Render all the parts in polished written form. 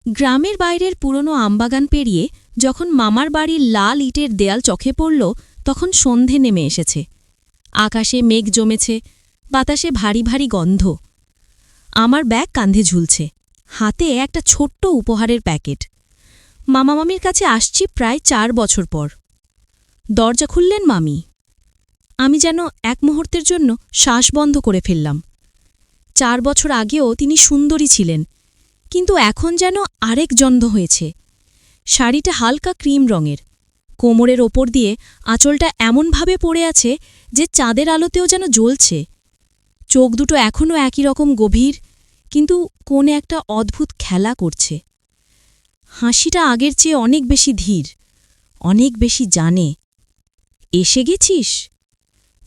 গ্রামের বাইরের পুরনো আমবাগান পেরিয়ে যখন মামার বাড়ির লাল ইটের দেয়াল চোখে পড়ল তখন সন্ধে নেমে এসেছে। আকাশে মেঘ জমেছে, বাতাসে ভারী ভারী গন্ধ। আমার ব্যাগ কাঁধে ঝুলছে, হাতে একটা ছোট্ট উপহারের প্যাকেট। মামামামির কাছে আসছি প্রায় ৪ বছর পর। দরজা খুললেন মামি। আমি যেন এক মুহূর্তের জন্য শ্বাস বন্ধ করে ফেললাম। ৪ বছর আগেও তিনি সুন্দরী ছিলেন, কিন্তু এখন যেন আরেক জন্ম হয়েছে। শাড়িটা হালকা ক্রিম রঙের, কোমরের ওপর দিয়ে আঁচলটা এমনভাবে পড়ে আছে যে চাঁদের আলোতেও যেন জ্বলছে। চোখ দুটো এখনও একই রকম গভীর, কিন্তু কোণে একটা অদ্ভুত খেলা করছে। হাসিটা আগের চেয়ে অনেক বেশি ধীর, অনেক বেশি জানে। এসে গেছিস?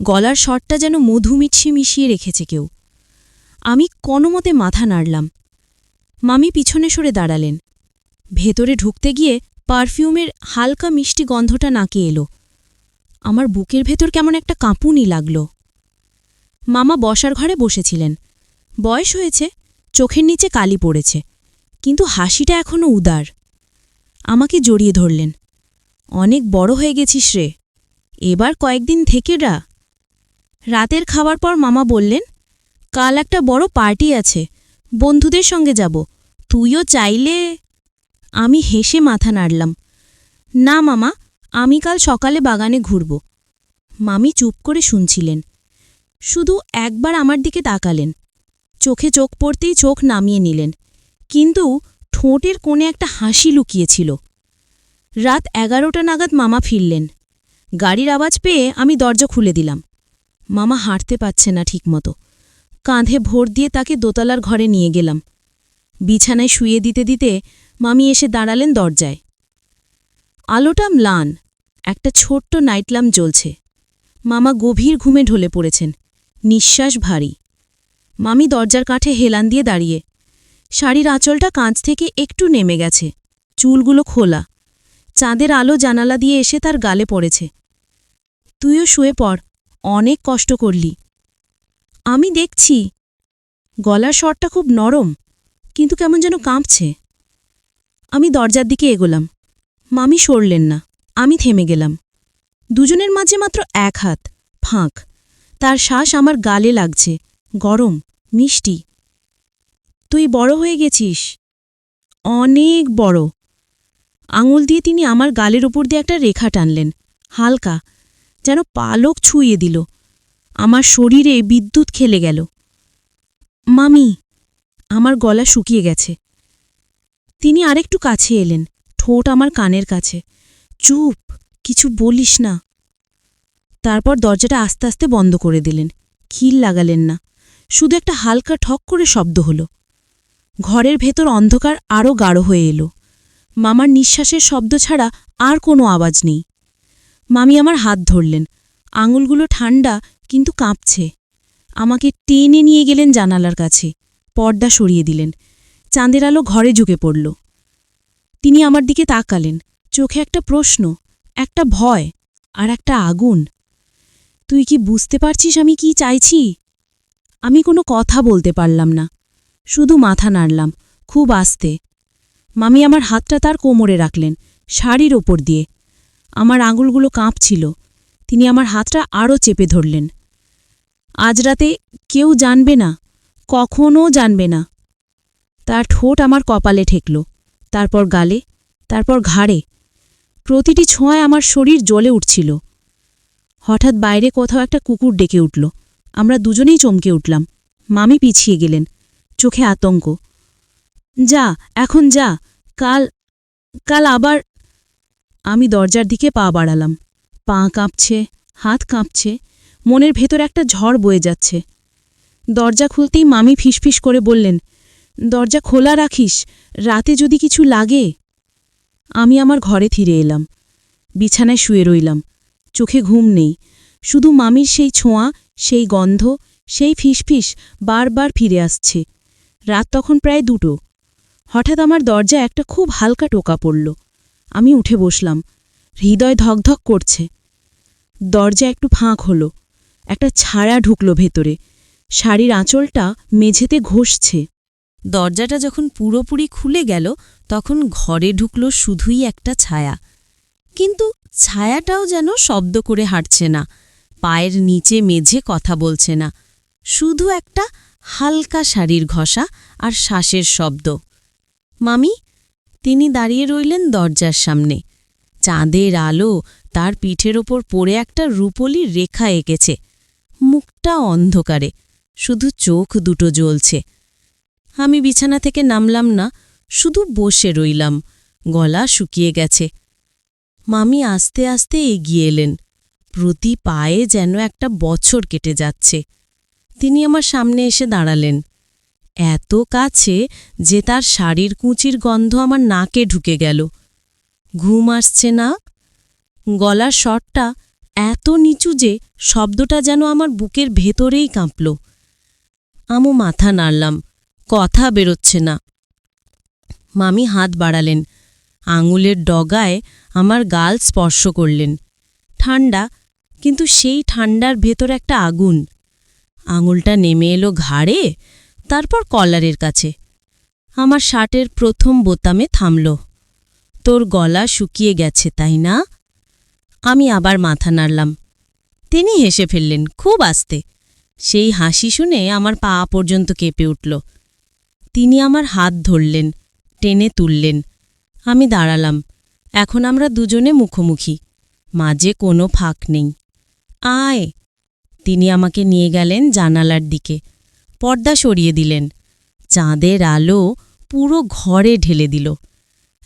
গলার স্বরটা যেন মধু মিশিয়ে রেখেছে কেউ। আমি কোনোমতে মাথা নাড়লাম। মামি পিছনে সরে দাঁড়ালেন। ভেতরে ঢুকতে গিয়ে পারফিউমের হালকা মিষ্টি গন্ধটা নাকে এলো। আমার বুকের ভেতর কেমন একটা কাঁপুনি লাগল। মামা বসার ঘরে বসেছিলেন। বয়স হয়েছে, চোখের নিচে কালি পড়েছে, কিন্তু হাসিটা এখনও উদার। আমাকে জড়িয়ে ধরলেন। অনেক বড় হয়ে গেছিস রে, এবার কয়েকদিন থেকে রা। রাতের খাবার পর মামা বললেন, কাল একটা বড় পার্টি আছে, বন্ধুদের সঙ্গে যাব, তুইও চাইলে। আমি হেসে মাথা নাড়লাম। না মামা, আমি কাল সকালে বাগানে ঘুরব। মামি চুপ করে শুনছিলেন, শুধু একবার আমার দিকে তাকালেন। চোখে চোখ পড়তেই চোখ নামিয়ে নিলেন, কিন্তু ঠোঁটের কোণে একটা হাসি লুকিয়েছিল। রাত 11টা নাগাদ মামা ফিরলেন। গাড়ির আওয়াজ পেয়ে আমি দরজা খুলে দিলাম। মামা হাঁটতে পারছে না ঠিকমতো। কাঁধে ভর দিয়ে তাকে দোতলার ঘরে নিয়ে গেলাম। বিছানায় শুয়ে দিতে দিতে মামি এসে দাঁড়ালেন দরজায়। আলোটা ম্লান, একটা ছোট্ট নাইট ল্যাম্প জ্বলছে। মামা গভীর ঘুমে ঢলে পড়েছেন, নিঃশ্বাস ভারী। মামি দরজার কাঠে হেলান দিয়ে দাঁড়িয়ে। শাড়ির আঁচলটা কাঁচ থেকে একটু নেমে গেছে, চুলগুলো খোলা। চাঁদের আলো জানালা দিয়ে এসে তার গালে পড়েছে। তুইও শুয়ে পড়, অনেক কষ্ট করলি। আমি দেখছি। গলার স্বরটা খুব নরম, কিন্তু কেমন যেন কাঁপছে। আমি দরজার দিকে এগোলাম। মামি সরলেন না, আমি থেমে গেলাম। দুজনের মাঝে মাত্র এক হাত, ফাঁক। তার শ্বাস আমার গালে লাগছে, গরম, মিষ্টি। তুই বড় হয়ে গেছিস, অনেক বড়। আঙুল দিয়ে তিনি আমার গালের ওপর দিয়ে একটা রেখা টানলেন, হালকা, যেন পালক ছুঁয়ে দিল। আমার শরীরে বিদ্যুৎ খেলে গেল। মামি, আমার গলা শুকিয়ে গেছে। তিনি আরেকটু কাছে এলেন, ঠোঁট আমার কানের কাছে। চুপ, কিছু বলিস না। তারপর দরজাটা আস্তে আস্তে বন্ধ করে দিলেন। খিল লাগালেন না, শুধু একটা হালকা ঠক করে শব্দ হল। ঘরের ভেতর অন্ধকার আরও গাঢ় হয়ে এলো। মামার নিঃশ্বাসের শব্দ ছাড়া আর কোনো আওয়াজ নেই। মামি আমার হাত ধরলেন, আঙুলগুলো ঠান্ডা কিন্তু কাঁপছে। আমাকে টেনে নিয়ে গেলেন জানালার কাছে, পর্দা সরিয়ে দিলেন। চাঁদের আলো ঘরে ঢুকে পড়ল। তিনি আমার দিকে তাকালেন, চোখে একটা প্রশ্ন, একটা ভয়, আর একটা আগুন। তুই কি বুঝতে পারছিস আমি কি চাইছি? আমি কোনো কথা বলতে পারলাম না, শুধু মাথা নাড়লাম, খুব আস্তে। মামি আমার হাতটা তার কোমরে রাখলেন, শাড়ির ওপর দিয়ে। আমার আঙুলগুলো কাঁপছিল। তিনি আমার হাতটা আরও চেপে ধরলেন। আজ রাতে কেউ জানবে না, কখনও জানবে না। তার ঠোঁট আমার কপালে ঠেকল, তারপর গালে, তারপর ঘাড়ে। প্রতিটি ছোঁয়ায় আমার শরীর জ্বলে উঠছিল। হঠাৎ বাইরে কোথাও একটা কুকুর ডেকে উঠল। আমরা দুজনেই চমকে উঠলাম। মামি পিছিয়ে গেলেন, চোখে আতঙ্ক। যা, এখন যা, কাল কাল আবার। আমি দরজার দিকে পা বাড়ালাম। পা কাঁপছে, হাত কাঁপছে, মনের ভেতর একটা ঝড় বয়ে যাচ্ছে। দরজা খুলতেই মামি ফিসফিস করে বললেন, দরজা খোলা রাখিস, রাতে যদি কিছু লাগে। আমি আমার ঘরে ফিরে এলাম। বিছানায় শুয়ে রইলাম, চোখে ঘুম নেই, শুধু মামির সেই ছোঁয়া, সেই গন্ধ, সেই ফিসফিস বারবার ফিরে আসছে। রাত তখন প্রায় 2টো। হঠাৎ আমার দরজায় একটা খুব হালকা টোকা পড়ল। আমি উঠে বসলাম, হৃদয় ধকধক করছে। দরজা একটু ফাঁক হল, একটা ছায়া ঢুকল ভেতরে। শাড়ির আঁচলটা মেঝেতে ঘষছে। দরজাটা যখন পুরোপুরি খুলে গেল তখন ঘরে ঢুকল শুধুই একটা ছায়া। কিন্তু ছায়াটাও যেন শব্দ করে হাঁটছে না, পায়ের নিচে মেঝে কথা বলছে না, শুধু একটা হালকা শাড়ির ঘষা আর শ্বাসের শব্দ। মামি, তিনি দাঁড়িয়ে রইলেন দরজার সামনে। চাঁদের আলো তার পিঠের ওপর পড়ে একটা রূপলি রেখা এঁকেছে। মুখটা অন্ধকারে, শুধু চোখ দুটো জ্বলছে। আমি বিছানা থেকে নামলাম না, শুধু বসে রইলাম, গলা শুকিয়ে গেছে। মামি আস্তে আস্তে এগিয়ে এলেন, প্রতি পায়ে যেন একটা বছর কেটে যাচ্ছে। তিনি আমার সামনে এসে দাঁড়ালেন, এত কাছে যে তার শাড়ির কুঁচির গন্ধ আমার নাকে ঢুকে গেল। ঘুম আসছে না। গলার স্বরটা এত নিচু যে শব্দটা যেন আমার বুকের ভেতরেই কাঁপল। আমু মাথা নাড়লাম, কথা বেরোচ্ছে না। মামি হাত বাড়ালেন, আঙুলের ডগায় আমার গাল স্পর্শ করলেন। ঠান্ডা, কিন্তু সেই ঠান্ডার ভেতর একটা আগুন। আঙুলটা নেমে এলো ঘাড়ে, তারপর কলারের কাছে। আমার শার্টের প্রথম বোতামে থামল। তোর গলা শুকিয়ে গেছে, তাই না? আমি আবার মাথা নাড়লাম। তিনি হেসে ফেললেন, খুব আস্তে। সেই হাসি শুনে আমার পা পর্যন্ত কেঁপে উঠল। তিনি আমার হাত ধরলেন, টেনে তুললেন। আমি দাঁড়ালাম। এখন আমরা দুজনে মুখোমুখি, মাঝে কোনো ফাঁক নেই। আয়। তিনি আমাকে নিয়ে গেলেন জানালার দিকে, পর্দা সরিয়ে দিলেন। চাঁদের আলো পুরো ঘরে ঢেলে দিল।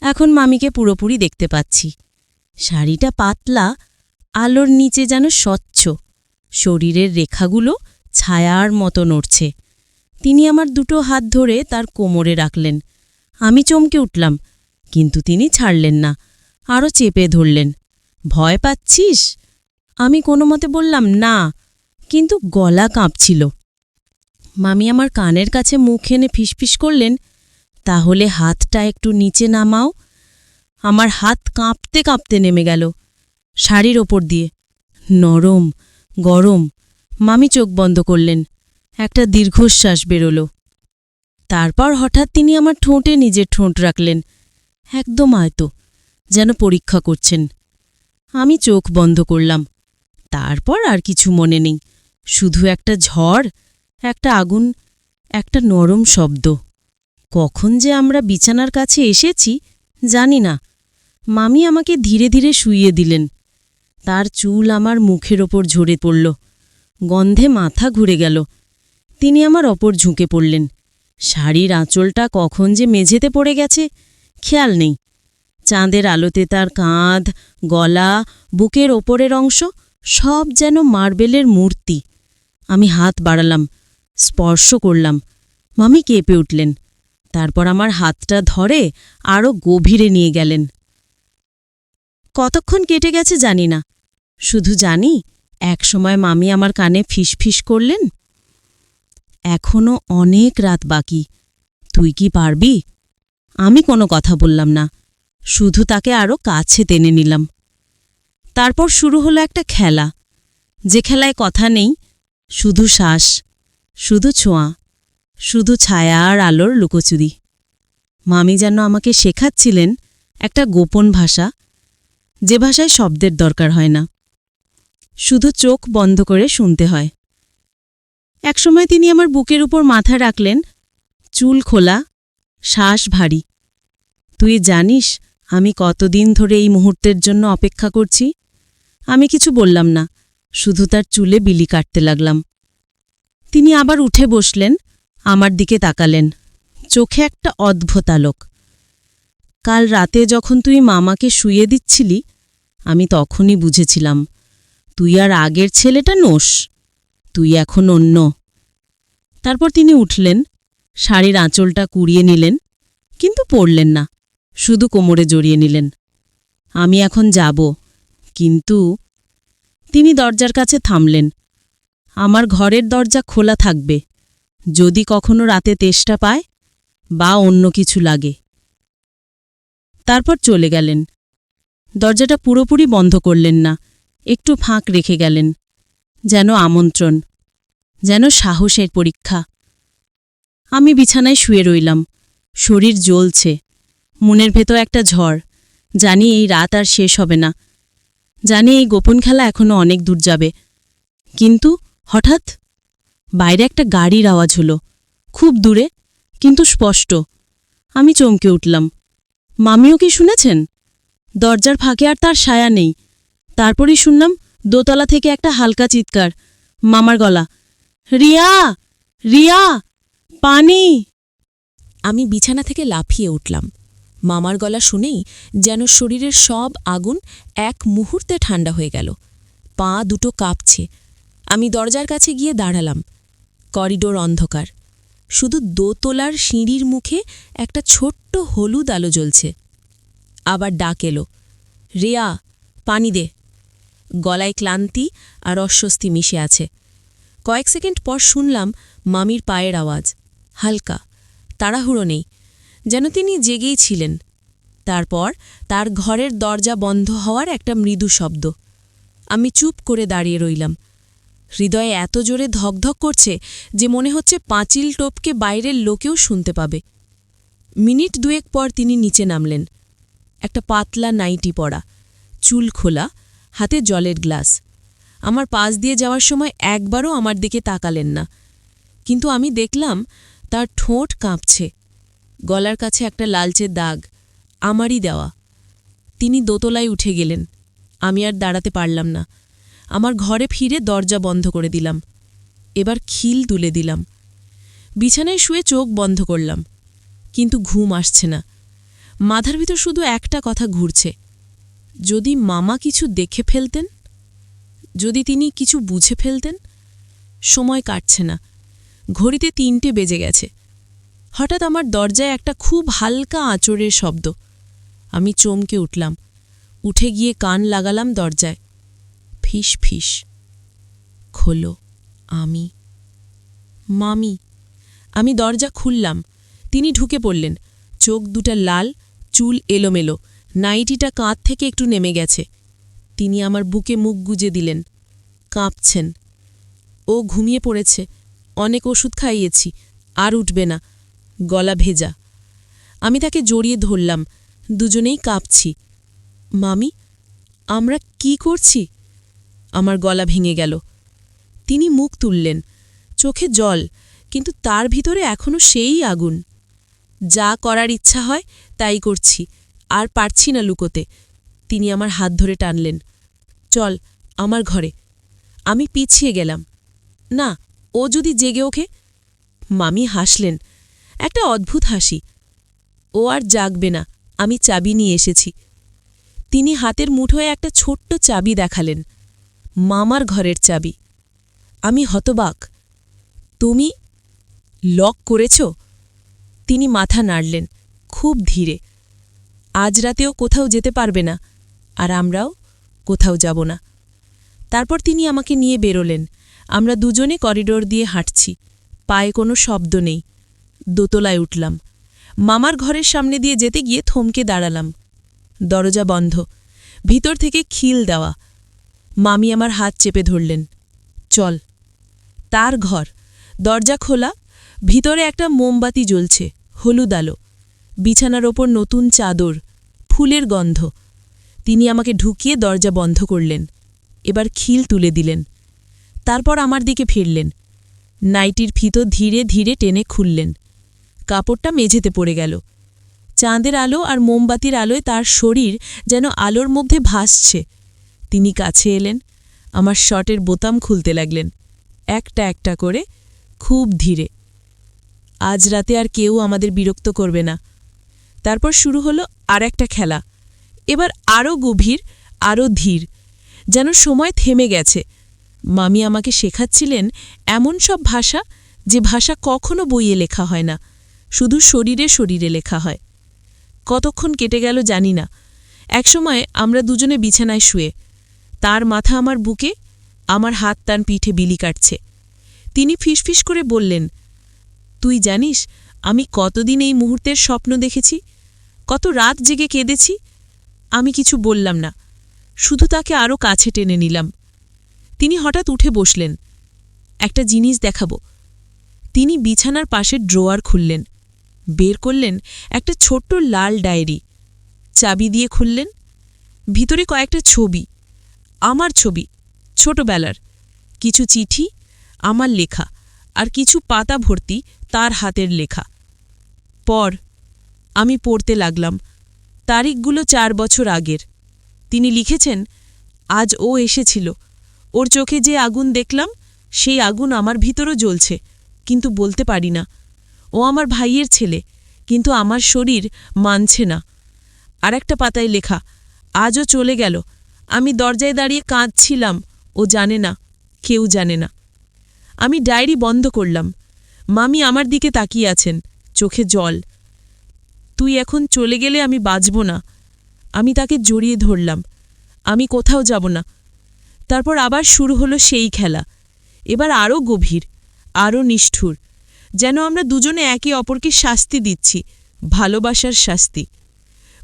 এখন মামিকে পুরোপুরি দেখতে পাচ্ছি। শাড়িটা পাতলা, আলোর নিচে যেন স্বচ্ছ, শরীরের রেখাগুলো ছায়ার মতো নড়ছে। তিনি আমার দুটো হাত ধরে তার কোমরে রাখলেন। আমি চমকে উঠলাম, কিন্তু তিনি ছাড়লেন না, আরও চেপে ধরলেন। ভয় পাচ্ছিস? আমি কোনো মতে বললাম না, কিন্তু গলা কাঁপছিল। মামি আমার কানের কাছে মুখ এনে ফিসফিস করলেন, তাহলে হাতটা একটু নিচে নামাও। আমার হাত কাঁপতে কাঁপতে নেমে গেল শাড়ির ওপর দিয়ে, নরম, গরম। মামি চোখ বন্ধ করলেন, একটা দীর্ঘশ্বাস বেরোল। তারপর হঠাৎ তিনি আমার ঠোঁটে নিজের ঠোঁট রাখলেন, একদম আয়তো, যেন পরীক্ষা করছেন। আমি চোখ বন্ধ করলাম। তারপর আর কিছু মনে নেই, শুধু একটা ঝড়, একটা আগুন, একটা নরম শব্দ। কখন যে আমরা বিছানার কাছে এসেছি জানি না। মামি আমাকে ধীরে ধীরে শুইয়ে দিলেন। তার চুল আমার মুখের ওপর ঝরে পড়ল, গন্ধে মাথা ঘুরে গেল। তিনি আমার ওপর ঝুঁকে পড়লেন। শাড়ির আঁচলটা কখন যে মেঝেতে পড়ে গেছে খেয়াল নেই। চাঁদের আলোতে তার কাঁধ, গলা, বুকের ওপরের অংশ সব যেন মার্বেলের মূর্তি। আমি হাত বাড়ালাম, স্পর্শ করলাম। মামি কেঁপে উঠলেন। তারপর আমার হাতটা ধরে আরও গভীরে নিয়ে গেলেন। কতক্ষণ কেটে গেছে জানি না, শুধু জানি একসময় মামি আমার কানে ফিসফিস করলেন, এখনো অনেক রাত বাকি, তুই কি পারবি? আমি কোনো কথা বললাম না, শুধু তাকে আরও কাছে টেনে নিলাম। তারপর শুরু হলো একটা খেলা, যে খেলায় কথা নেই, শুধু শ্বাস, শুধু ছোঁয়া, শুধু ছায়া আর আলোর লুকোচুরি। মামি যেন আমাকে শেখাচ্ছিলেন একটা গোপন ভাষা, যে ভাষায় শব্দের দরকার হয় না, শুধু চোখ বন্ধ করে শুনতে হয়। একসময় তিনি আমার বুকের উপর মাথা রাখলেন, চুল খোলা, শ্বাস ভারী। তুই জানিস আমি কতদিন ধরে এই মুহূর্তের জন্য অপেক্ষা করছি? আমি কিছু বললাম না, শুধু তার চুলে বিলি কাটতে লাগলাম। তিনি আবার উঠে বসলেন, আমার দিকে তাকালেন, চোখে একটা অদ্ভুত আলোক। কাল রাতে যখন তুই মামাকে শুইয়ে দিচ্ছিলি, আমি তখনই বুঝেছিলাম তুই আর আগের ছেলেটা নোস, তুই এখন অন্য। তারপর তিনি উঠলেন, শাড়ির আঁচলটা কুড়িয়ে নিলেন, কিন্তু পরলেন না, শুধু কোমরে জড়িয়ে নিলেন। আমি এখন যাব, কিন্তু তিনি দরজার কাছে থামলেন। আমার ঘরের দরজা খোলা থাকবে, যদি কখনো রাতে তেষ্টা পায় বা অন্য কিছু লাগে। তারপর চলে গেলেন। দরজাটা পুরোপুরি বন্ধ করলেন না, একটু ফাঁক রেখে গেলেন, যেন আমন্ত্রণ, যেন সাহসের পরীক্ষা। আমি বিছানায় শুয়ে রইলাম। শরীর জ্বলছে, মনের ভেতর একটা ঝড়। জানি এই রাত আর শেষ হবে না, জানি এই গোপন খেলা এখনো অনেক দূর যাবে। কিন্তু হঠাৎ বাইরে একটা গাড়ির আওয়াজ হলো, খুব দূরে কিন্তু স্পষ্ট। আমি চমকে উঠলাম। মামিও কি শুনেছেন? দরজার ফাঁকে আর তার ছায়া নেই। তারপরই শুনলাম দোতলা থেকে একটা হালকা চিৎকার, মামার গলা, রিয়া, রিয়া, পানি। আমি বিছানা থেকে লাফিয়ে উঠলাম। মামার গলা শুনেই যেন শরীরের সব আগুন এক মুহূর্তে ঠান্ডা হয়ে গেল। পা দুটো কাঁপছে। আমি দরজার কাছে গিয়ে দাঁড়ালাম। করিডোর অন্ধকার, শুধু দোতলার সিঁড়ির মুখে একটা ছোট্ট হলুদ আলো জ্বলছে। আবার ডাক এলো, রিয়া, পানি দে। গলায় ক্লান্তি আর অস্বস্তি মিশে আছে। কয়েক সেকেন্ড পর শুনলাম মামির পায়ের আওয়াজ, হালকা, তাড়াহুড়ো নেই, যেন তিনি জেগেই ছিলেন। তারপর তার ঘরের দরজা বন্ধ হওয়ার একটা মৃদু শব্দ। আমি চুপ করে দাঁড়িয়ে রইলাম। হৃদয়ে এত জোরে ধকধক করছে যে মনে হচ্ছে পাঁচিল টোপকে বাইরের লোকেও শুনতে পাবে। মিনিট দুয়েক পর তিনি নিচে নামলেন। একটা পাতলা নাইটি পরা, চুল খোলা, হাতে জলের গ্লাস। আমার পাশ দিয়ে যাওয়ার সময় একবারও আমার দিকে তাকালেন না। কিন্তু আমি দেখলাম তার ঠোঁট কাঁপছে, গলার কাছে একটা লালচে দাগ, আমারই দেওয়া। তিনি দোতলায় উঠে গেলেন। আমি আর দাঁড়াতে পারলাম না। আমার ঘরে ফিরে দরজা বন্ধ করে দিলাম। এবার খিল তুলে দিলাম। বিছানায় শুয়ে চোখ বন্ধ করলাম, কিন্তু ঘুম আসছে না। মাথার ভিতর শুধু একটা কথা ঘুরছে, যদি মামা কিছু দেখে ফেলতেন, যদি তিনি কিছু বুঝে ফেলতেন। সময় কাটছে না, ঘড়িতে 3টে বেজে গেছে। হঠাৎ আমার দরজায় একটা খুব হালকা আঁচড়ের শব্দ। আমি চমকে উঠলাম, উঠে গিয়ে কান লাগালাম দরজায়। ফিস ফিস, খোলো। আমি, মামি। আমি দরজা খুললাম। তিনি ঢুকে পড়লেন, চোখ দুটা লাল, চুল এলোমেলো, নাইটিটা কাঁধ থেকে একটু নেমে গেছে। তিনি আমার বুকে মুখ গুজে দিলেন, কাঁপছেন। ও ঘুমিয়ে পড়েছে, অনেক ওষুধ খাইয়েছি, আর উঠবে না। গলা ভেজা। আমি তাকে জড়িয়ে ধরলাম, দুজনেই কাঁপছি। মামি, আমরা কি করছি? আমার গলা ভেঙে গেল। তিনি মুখ তুললেন, চোখে জল, কিন্তু তার ভিতরে এখনো সেই আগুন। যা করার ইচ্ছা হয় তাই করছি, আর পারছি না লুকোতে। তিনি আমার হাত ধরে টানলেন, চল আমার ঘরে। আমি পিছিয়ে গেলাম। না, ও যদি জেগে ওঠে। মামি হাসলেন, একটা অদ্ভুত হাসি। ও আর জাগবে না, আমি চাবি নিয়ে এসেছি। তিনি হাতের মুঠোয় একটা ছোট্ট চাবি দেখালেন, মামার ঘরের চাবি। আমি হতবাক। তুমি লক করেছ? তিনি মাথা নাড়লেন, খুব ধীরে। আজ রাতেও কোথাও যেতে পারবে না, আর আমরাও কোথাও যাব না। তারপর তিনি আমাকে নিয়ে বেরোলেন। আমরা দুজনে করিডোর দিয়ে হাঁটছি, পায়ে কোনো শব্দ নেই। দোতলায় উঠলাম। মামার ঘরের সামনে দিয়ে যেতে গিয়ে থমকে দাঁড়ালাম। দরজা বন্ধ, ভিতর থেকে খিল দেওয়া। মামি আমার হাত চেপে ধরলেন, চল। তার ঘর, দরজা খোলা, ভিতরে একটা মোমবাতি জ্বলছে, হলুদ আলো। বিছানার ওপর নতুন চাদর, ফুলের গন্ধ। তিনি আমাকে ঢুকিয়ে দরজা বন্ধ করলেন। এবার খিল তুলে দিলেন। তারপর আমার দিকে ফিরলেন। নাইটির ফিতো ধীরে ধীরে টেনে খুললেন। কাপড়টা মেঝেতে পড়ে গেল। চাঁদের আলো আর মোমবাতির আলোয় তার শরীর যেন আলোর মধ্যে ভাসছে। তিনি কাছে এলেন, আমার শর্টের বোতাম খুলতে লাগলেন, একটা একটা করে, খুব ধীরে। আজ রাতে আর কেউ আমাদের বিরক্ত করবে না। তারপর শুরু হলো আর একটা খেলা। এবার আরও গভীর, আরও ধীর, যেন সময় থেমে গেছে। মামি আমাকে শেখাচ্ছিলেন এমন সব ভাষা, যে ভাষা কখনো বইয়ে লেখা হয় না, শুধু শরীরে শরীরে লেখা হয়। কতক্ষণ কেটে গেল জানি না। একসময় আমরা দুজনে বিছানায় শুয়ে, তার মাথা আমার বুকে, আমার হাত তার পিঠে বিলি কাটছে। তিনি ফিসফিস করে বললেন, তুই জানিস আমি কতদিন এই মুহূর্তের স্বপ্ন দেখেছি, কত রাত জেগে কেঁদেছি। আমি কিছু বললাম না, শুধু তাকে আরও কাছে টেনে নিলাম। তিনি হঠাৎ উঠে বসলেন, একটা জিনিস দেখাবো। তিনি বিছানার পাশের ড্রোয়ার খুললেন, বের করলেন একটা ছোট্ট লাল ডায়েরি, চাবি দিয়ে খুললেন। ভিতরে কয়েকটা ছবি, আমার ছবি, ছোটবেলার কিছু চিঠি, আমার লেখা, আর কিছু পাতা ভর্তি তার হাতের লেখা। আমি পড়তে লাগলাম। তারিখগুলো 4 বছর আগের। তিনি লিখেছেন, আজ ও এসেছিল, ওর চোখে যে আগুন দেখলাম সেই আগুন আমার ভিতরও জ্বলছে, কিন্তু বলতে পারি না। ও আমার ভাইয়ের ছেলে, কিন্তু আমার শরীর মানছে না। আর একটা পাতায় লেখা, আজও চলে গেল, আমি দরজায় দাঁড়িয়ে কাঁদছিলাম, ও জানে না, কেউ জানে না। আমি ডায়েরি বন্ধ করলাম। মামি আমার দিকে তাকিয়ে আছেন, চোখে জল। তুই এখন চলে গেলে আমি বাঁচব না। আমি তাকে জড়িয়ে ধরলাম। আমি কোথাও যাব না। তারপর আবার শুরু হলো সেই খেলা, এবার আরও গভীর, আরও নিষ্ঠুর, যেন আমরা দুজনে একে অপরকে শাস্তি দিচ্ছি, ভালোবাসার শাস্তি।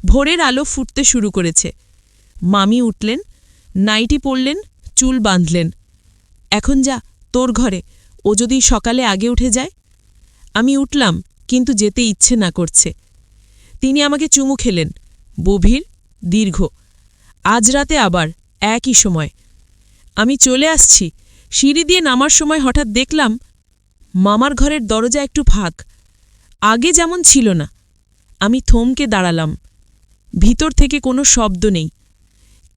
ভোরের আলো ফুটতে শুরু করেছে। মামি উঠলেন, নাইটি পরলেন, চুল বাঁধলেন। এখন যা, তোর ঘরে, ও যদি সকালে আগে উঠে যায়। আমি উঠলাম, কিন্তু যেতে ইচ্ছে না করছে। তিনি আমাকে চুমু খেলেন, গভীর, দীর্ঘ। আজ রাতে আবার একই সময়। আমি চলে আসছি। সিঁড়ি দিয়ে নামার সময় হঠাৎ দেখলাম মামার ঘরের দরজা একটু ফাঁক, আগে যেমন ছিল না। আমি থমকে দাঁড়ালাম। ভিতর থেকে কোনো শব্দ নেই,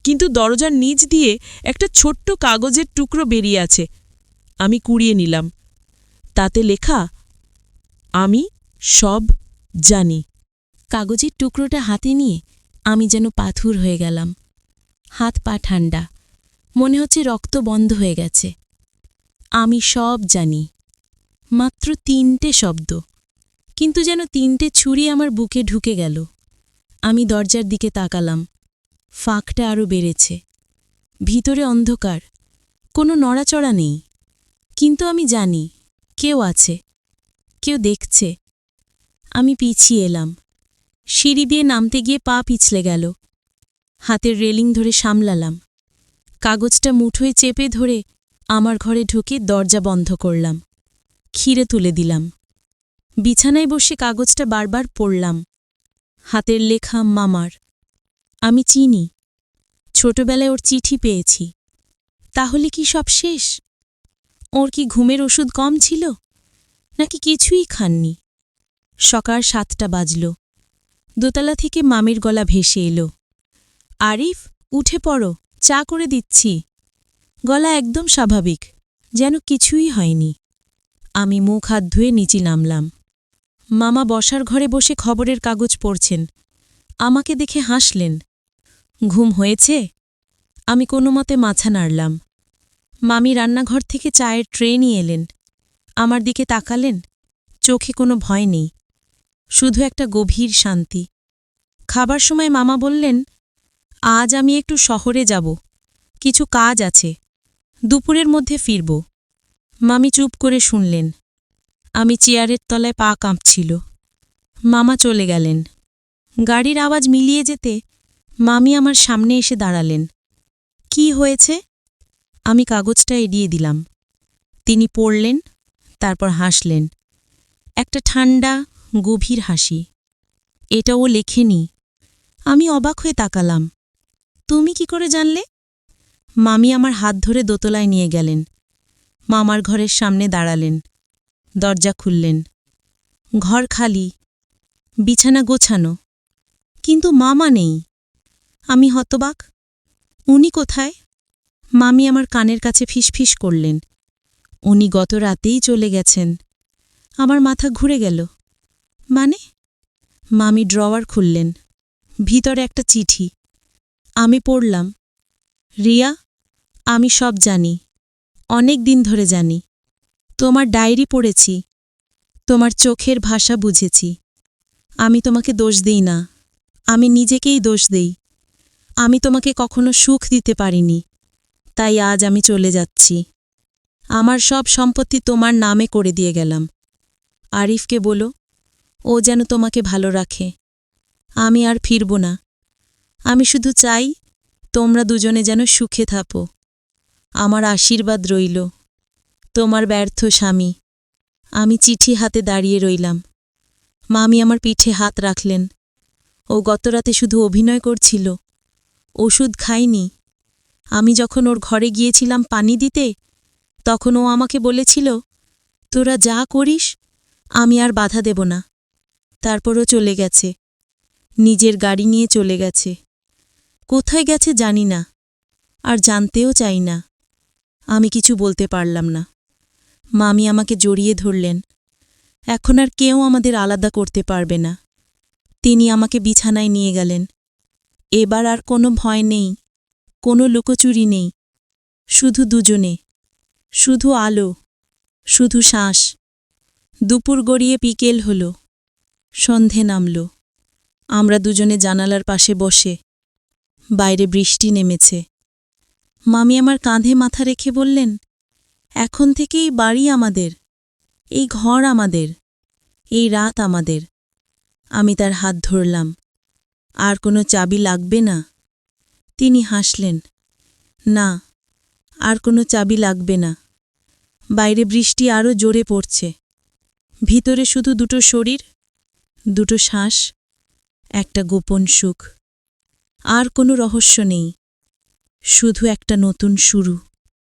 কিন্তু দরজার নিচ দিয়ে একটা ছোট্ট কাগজের টুকরো বেরিয়ে আছে। আমি কুড়িয়ে নিলাম। তাতে লেখা, আমি সব জানি। কাগজের টুকরোটা হাতে নিয়ে আমি যেন পাথর হয়ে গেলাম। হাত পা ঠান্ডা, মনে হচ্ছে রক্ত বন্ধ হয়ে গেছে। আমি সব জানি। মাত্র 3টে শব্দ, কিন্তু যেন 3টে ছুরি আমার বুকে ঢুকে গেল। আমি দরজার দিকে তাকালাম। ফাঁকটা আরও বেড়েছে। ভিতরে অন্ধকার, কোনো নড়াচড়া নেই, কিন্তু আমি জানি কেউ আছে, কেউ দেখছে। আমি পিছিয়ে এলাম। সিঁড়ি দিয়ে নামতে গিয়ে পা পিছলে গেল। হাতের রেলিং ধরে সামলালাম। কাগজটা মুঠোয় চেপে ধরে আমার ঘরে ঢুকে দরজা বন্ধ করলাম। খিরে তুলে দিলাম। বিছানায় বসে কাগজটা বারবার পড়লাম। হাতের লেখা মামার। আমি চিনি, ছোটবেলায় ওর চিঠি পেয়েছি। তাহলে কি সব শেষ? ওর কি ঘুমের ওষুধ কম ছিল, নাকি কিছুই খাননি? সকাল 7টা বাজল। দোতলা থেকে মামির গলা ভেসে এলো, আরিফ, উঠে পড়ো, চা করে দিচ্ছি। গলা একদম স্বাভাবিক, যেন কিছুই হয়নি। আমি মুখ হাত ধুয়ে নিচে নামলাম। মামা বসার ঘরে বসে খবরের কাগজ পড়ছেন। আমাকে দেখে হাসলেন। ঘুম হয়েছে? আমি কোনো মতে মাথা নাড়লাম। মামি রান্নাঘর থেকে চায়ের ট্রে নিয়ে এলেন। আমার দিকে তাকালেন, চোখে কোনো ভয় নেই, শুধু একটা গভীর শান্তি। খাবার সময় মামা বললেন, আজ আমি একটু শহরে যাব, কিছু কাজ আছে, দুপুরের মধ্যে ফিরব। মামি চুপ করে শুনলেন। আমি চেয়ারের তলায় পা কাঁপছিল। মামা চলে গেলেন। গাড়ির আওয়াজ মিলিয়ে যেতে মামি আমার সামনে এসে দাঁড়ালেন। কি হয়েছে? আমি কাগজটা এড়িয়ে দিলাম। তিনি পড়লেন, তারপর হাসলেন। একটা ঠান্ডা, গভীর হাসি। এটা ও লেখেনি। আমি অবাক হয়ে তাকালাম। তুমি কি করে জানলে? মামি আমার হাত ধরে দোতলায় নিয়ে গেলেন। মামার ঘরের সামনে দাঁড়ালেন। দরজা খুললেন। ঘর খালি, বিছানা গোছানো, কিন্তু মামা নেই। আমি হতবাক। উনি কোথায়? মামি আমার কানের কাছে ফিসফিস করলেন, উনি গত রাতেই চলে গেছেন। আমার মাথা ঘুরে গেল। মানে? মামি ড্রয়ার খুললেন। ভিতরে একটা চিঠি। আমি পড়লাম, রিয়া, আমি সব জানি, অনেক দিন ধরে জানি। তোমার ডায়েরি পড়েছি, তোমার চোখের ভাষা বুঝেছি। আমি তোমাকে দোষ দিই না, আমি নিজেকেই দোষ দেই। আমি তোমাকে কখনো সুখ দিতে পারিনি, তাই আজ আমি চলে যাচ্ছি। আমার সব সম্পত্তি তোমার নামে করে দিয়ে গেলাম। আরিফকে বলো, ও যেন তোমাকে ভালো রাখে। আমি আর ফিরব না। আমি শুধু চাই তোমরা দুজনে যেন সুখে থাকো। আমার আশীর্বাদ রইল। তোমার ব্যর্থ স্বামী, আমি চিঠি হাতে দাঁড়িয়ে রইলাম। মামি আমার পিঠে হাত রাখলেন। ও গতরাতে শুধু অভিনয় করছিল, ওষুধ খায়নি। আমি যখন ওর ঘরে গিয়েছিলাম পানি দিতে, তখন ও আমাকে বলেছিল, তোরা যা করিস আমি আর বাধা দেব না। তারপরও চলে গেছে, নিজের গাড়ি নিয়ে চলে গেছে। কোথায় গেছে জানি না, আর জানতেও চাই না। আমি কিছু বলতে পারলাম না। মামি আমাকে জড়িয়ে ধরলেন। এখন আর কেউ আমাদের আলাদা করতে পারবে না। তিনি আমাকে বিছানায় নিয়ে গেলেন। এবার আর কোনো ভয় নেই, কোনো লুকোচুরি নেই। শুধু দুজনে, শুধু আলো, শুধু শ্বাস। দুপুর গড়িয়ে বিকেল হল, সন্ধে নামল। আমরা দুজনে জানালার পাশে বসে। বাইরে বৃষ্টি নেমেছে। মামি আমার কাঁধে মাথা রেখে বললেন, এখন থেকে এই বাড়ি আমাদের, এই ঘর আমাদের, এই রাত আমাদের। আমি তার হাত ধরলাম। আর কোনো চাবি লাগবে না? তিনি হাসলেন, না, আর কোনো চাবি লাগবে না। বাইরে বৃষ্টি আরও জোরে পড়ছে। ভিতরে শুধু দুটো শরীর, দুটো শ্বাস, একটা গোপন সুখ। আর কোনো রহস্য নেই, শুধু একটা নতুন শুরু।